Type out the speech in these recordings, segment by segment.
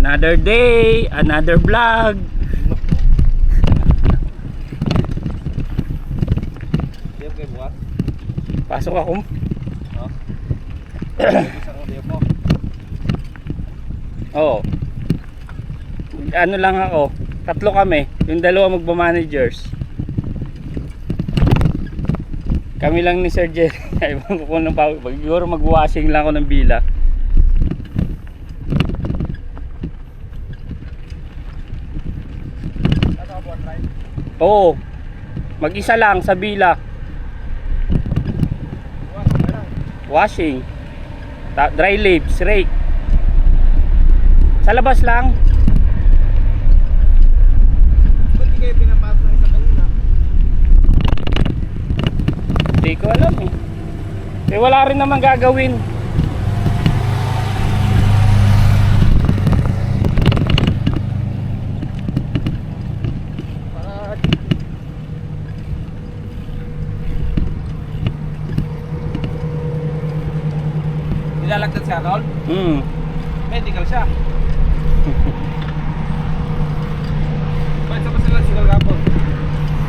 Another day, another vlog. Pasok ako. Oo. Ano lang ako, tatlo kami, yung dalawa magba-managers. Kami lang ni Sir Jerry. Ewan ko kung siguro mag-washing lang ako ng bila. Oo. Mag-isa lang sa bila. Washing. Dry leaves, rake. Sa labas lang. Ba't di kayo pinapasok ng isa kanina? Hindi ko alam eh. Eh wala rin naman gagawin. Nilalagdag siya, Rol? Medical siya. Bakit sa sila sigal kapon?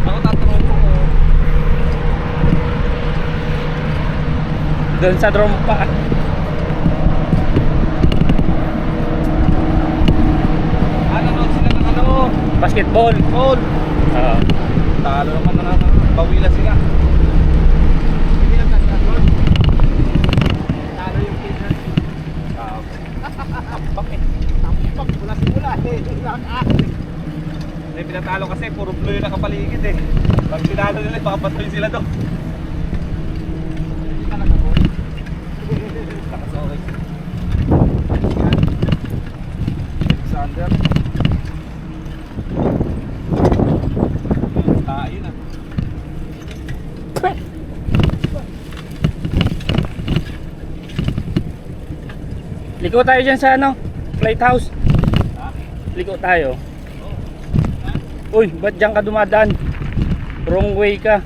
Ako tatanungin ko Doon sa drompa. ano sila ng ano? Basketball. Goal! Oo. Talo naman na bawila sila. Hindi lang ganda, Rol. Talo yung kid. Tampak eh. Tampak, mula simula eh. Eh, pinatalo kasi, puro blue yung nakapaligid eh. Pag sinalo nila, baka patuloy sila doon. Hindi talaga po. Nakasokay. Alexander. Tayo na. Liko tayo dyan sa ano, lighthouse. Liko tayo. Uy, ba't dyan ka dumadaan? Wrong way ka.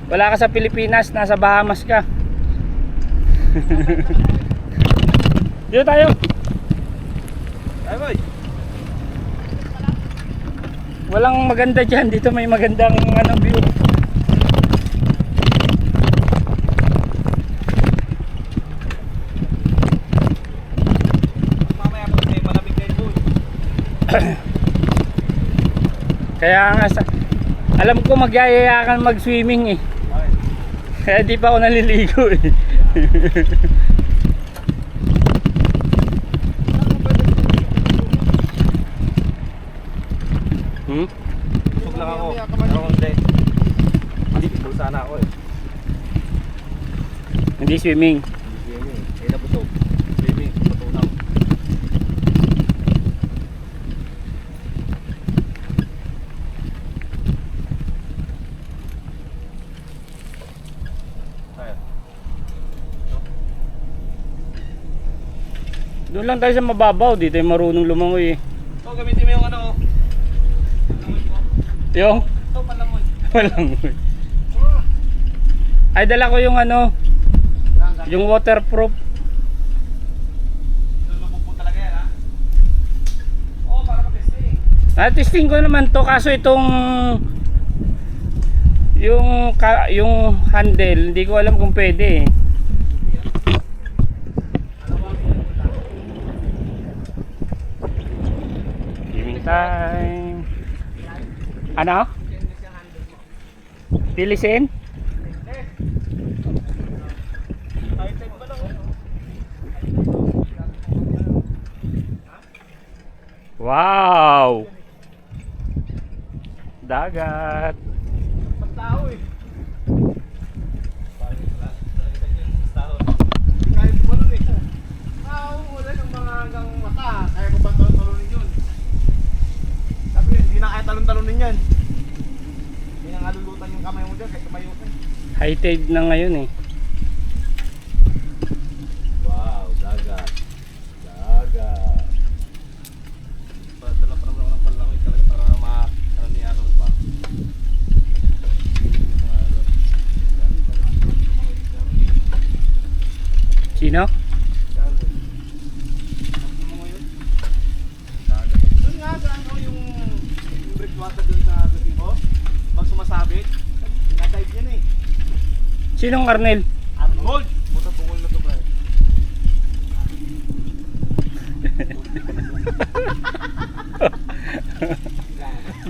Wala ka sa Pilipinas, nasa Bahamas ka. Dito tayo. Ay boy. Walang maganda dyan. Dito may magandang ano, view. Mamaya po kasi malamig kayo boy. Kaya nga alam ko magyayaya ka mag-swimming eh. Okay. Kaya di pa ako naliligo eh. Busog lang ako. Pero hindi. Hindi busog sana ako eh. Hindi swimming. Swimming. Eh nabusog. Swimming. Matunaw. Ayan. Doon lang tayo sa mababaw. Dito ay marunong lumangoy eh. So gamitin mo yung ano. Yung? Ito palangoy. Malangoy. Ay dala ko yung ano, yung waterproof. Lulubog po talaga yan ha? Oo, para matesting. Testing ko naman to, kaso itong yung handle, hindi ko alam kung pwede eh. Giving time. Ano? Tilisin? Wow! Dagat. Pagtao eh. Kahit tumalun eh. Wala ng mga hanggang mata. Kaya ko ba talunin yun? Sabi yun, hindi na kaya talon-talunin yan. Hindi na nga lulutan yung kamay mo dyan kahit tumayo ka. High tide na ngayon eh. Wow, dagat. Dagat. Dala pa naman ako ng panlangoy talaga para ano ni Arnold pa. Sino? Sinong Arnel? Arnold! Puta bungol na to, bro.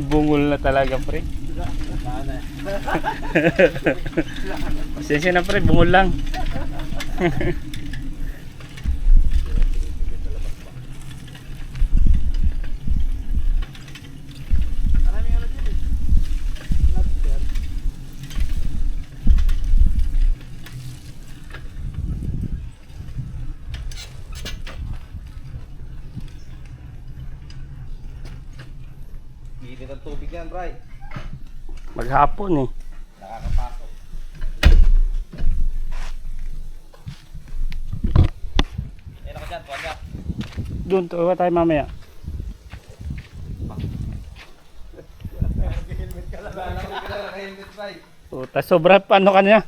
Bungol na talaga, pre. Pasensya na, pre, bungol lang. Maraming ano dyan eh. Lobster. Init ang tubig yan, Bray. Maghapon eh. Nakakapasok. Ayun ako dyan, tuwan ka. Doon, tuwa tayo mamaya. Naka-helmet ka lang. Naka-helmet, Bray. O, tas sobra, ano ka na?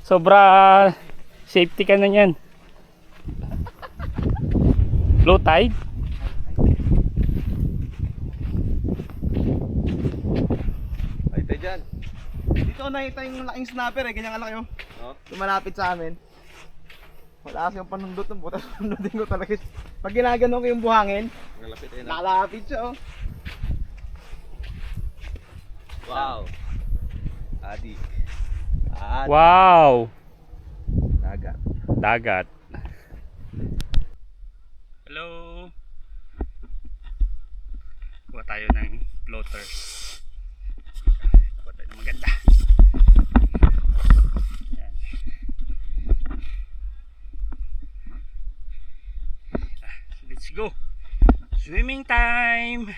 Sobra safety ka na yan. Low tide? Ay, tayo dyan. Dito nakita yung laking snapper eh, ganyan kalaki oh. Lumalapit sa amin. Wala kasi yung panundot ng butas, panunutin ko talaga. Pag ginagano ko yung buhangin, nakalapit siya oh. Wow. Adi. Wow! Dagat. Dagat. Hello. Kuha tayo ng floater. Kuha tayo ng maganda. Yan. Let's go. Swimming time.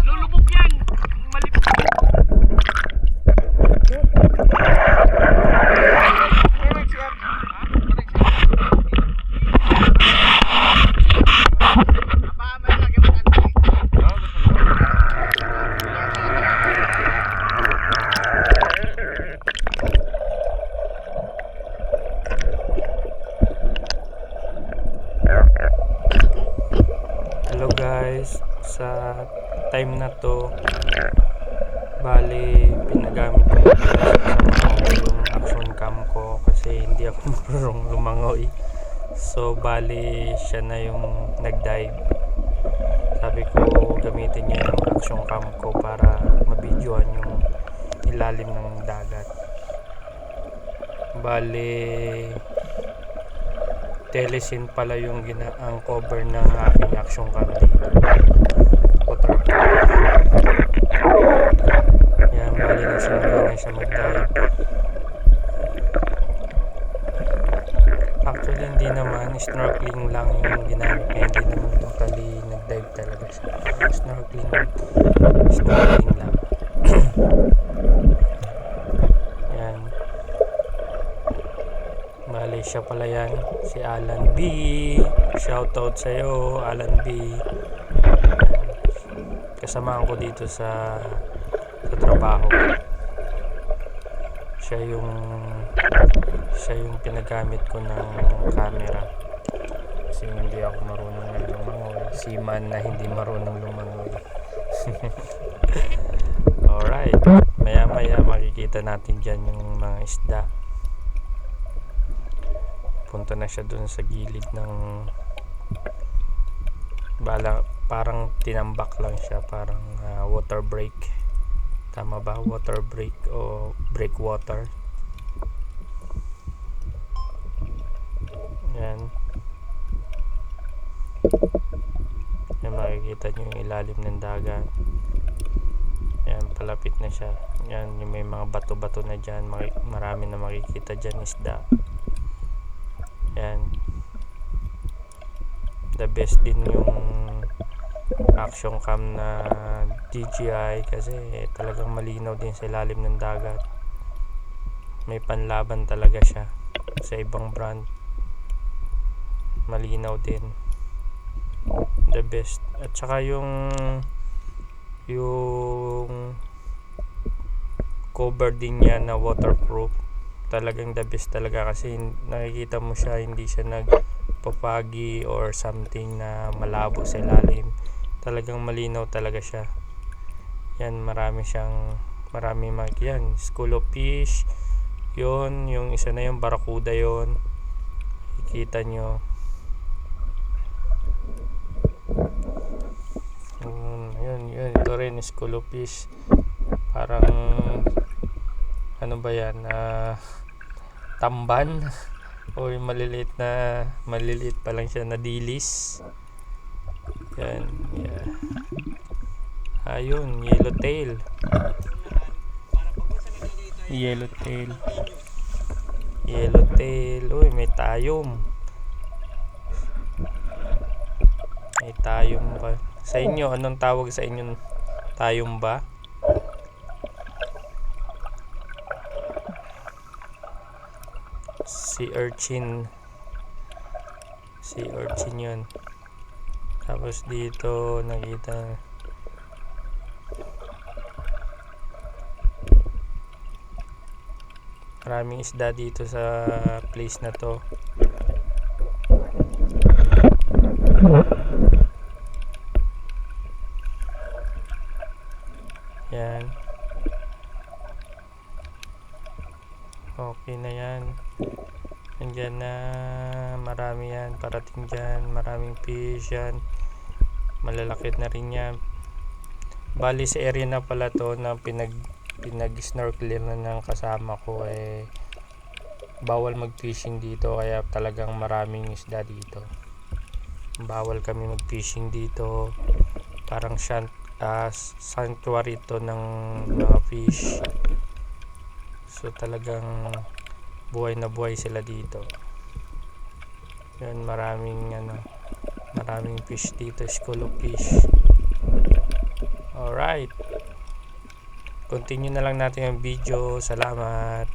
Lulubog yan. Malipit. Hello guys, sa time na to bali pinagamit ko yung action cam ko kasi hindi ako marunong lumangoy. So bali siya na yung nag-dive. Sabi ko gamitin niya yung action cam ko para mabidyohan yung ilalim ng dagat. Bali telesin pala yung ang cover ng aking action cam dito. Waterproof. Yan, bali nagsimula na siya mag-dive. Actually hindi naman, snorkeling lang yung ginamit niya, hindi naman totally nag-dive talaga siya. Snorkeling lang. Yan. Bali siya pala yan, si Alan B. Shoutout sa'yo, Alan B. Yan. Kasamahan ko dito sa trabaho. Siya yung pinagamit ko ng camera. Kasi hindi ako marunong lumangoy. Seaman na hindi marunong lumangoy. Alright. Maya maya makikita natin dyan yung mga isda. Punta na siya dun sa gilid ng parang tinambak lang siya, parang water break. Tama ba? Water break o breakwater. Yan. Yan, makikita nyo yung ilalim ng dagat. Yan, palapit na siya. Yan, yung may mga bato-bato na dyan. Marami na makikita dyan isda. Yan. The best din yung action cam na DJI kasi talagang malinaw din sa ilalim ng dagat. May panlaban talaga siya sa ibang brand. Malinaw din. The best. At saka yung yung cover din niya na waterproof. Talagang the best talaga kasi nakikita mo siya, hindi siya nagpapagi or something na malabo sa ilalim. Talagang malinaw talaga siya. Yan, marami yan, school of fish yun, yung isa na yung barracuda yun, nakikita nyo. Yun, ito rin school of fish, parang ano ba yan, tamban o yung maliliit pa lang siya na dilis. Yan, yeah. Ayun, yellowtail. Uy, may tayom. Ka. Sa inyo, anong tawag sa inyo? Tayom ba? Sea urchin yun. Tapos dito nakita maraming isda dito sa place na to. Yan. Okay na yan. Nandyan na, marami yan, parating dyan, maraming fish yan, malalakit na rin yan. Bali sa area na pala to na pinag-snorkel na ng kasama ko, bawal mag-fishing dito, kaya talagang maraming isda dito. Bawal kami mag-fishing dito, parang sanctuary to ng mga fish. So talagang buhay na buhay sila dito. Yan, maraming fish dito, school of fish. Alright, continue na lang natin ang video. Salamat.